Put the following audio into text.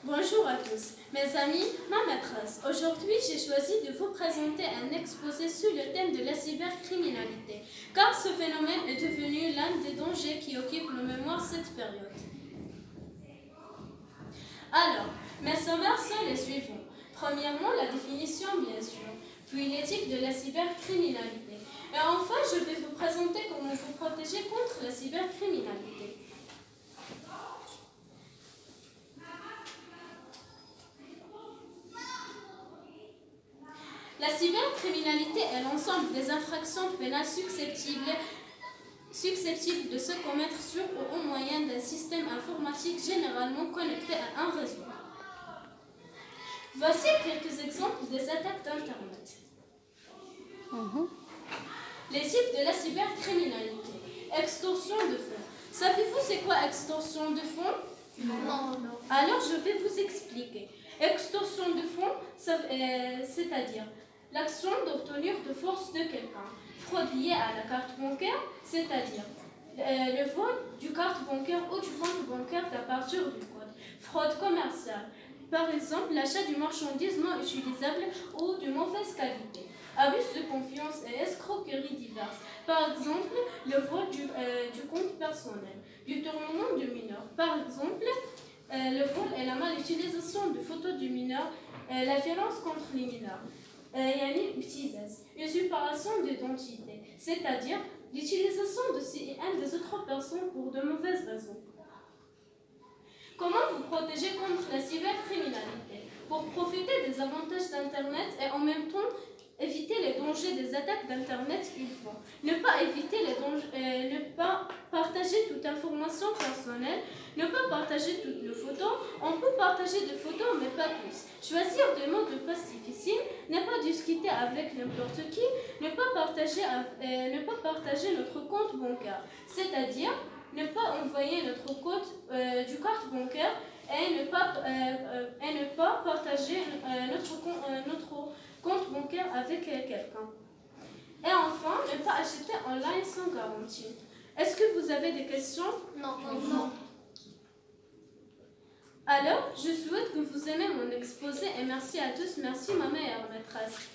Bonjour à tous, mes amis, ma maîtresse. Aujourd'hui, j'ai choisi de vous présenter un exposé sur le thème de la cybercriminalité, car ce phénomène est devenu l'un des dangers qui occupent nos mémoires cette période. Alors, mes sommaires sont les suivants. Premièrement, la définition, bien sûr, puis l'éthique de la cybercriminalité. Et enfin, je vais vous présenter comment vous protéger contre la cybercriminalité. La cybercriminalité est l'ensemble des infractions pénales susceptibles de se commettre sur ou au moyen d'un système informatique généralement connecté à un réseau. Voici quelques exemples des attaques d'Internet. Les types de la cybercriminalité. Extorsion de fonds. Savez-vous c'est quoi extorsion de fonds? Non. Alors je vais vous expliquer. Extorsion de fonds, c'est-à-dire l'action d'obtenir de force de quelqu'un. Fraude liée à la carte bancaire, c'est-à-dire le vol du carte bancaire ou du compte bancaire à partir du code. Fraude commerciale, par exemple l'achat d'une marchandise non utilisable ou de mauvaise qualité. Abus de confiance et escroqueries diverses, par exemple le vol du compte personnel, du tournement du mineur, par exemple le vol et la malutilisation de photos du mineur, la violence contre les mineurs. Usurpation d'identité, c'est-à-dire l'utilisation de CIN des autres personnes pour de mauvaises raisons. Comment vous protéger contre la cybercriminalité? Pour profiter des avantages d'Internet et en même temps éviter les dangers des attaques d'Internet, il faut ne pas partager toute information personnelle, ne pas partager toutes les photos. On peut partager des photos, mais pas tous. Choisir des mots de passe difficiles, ne pas discuter avec n'importe qui, ne pas partager notre compte bancaire, c'est-à-dire ne pas envoyer notre code du carte bancaire et ne pas partager notre compte bancaire avec quelqu'un. Et enfin, ne pas acheter en ligne sans garantie. Est-ce que vous avez des questions? Non. Alors, je souhaite que vous aimez mon exposé et merci à tous. Merci ma meilleure maîtresse.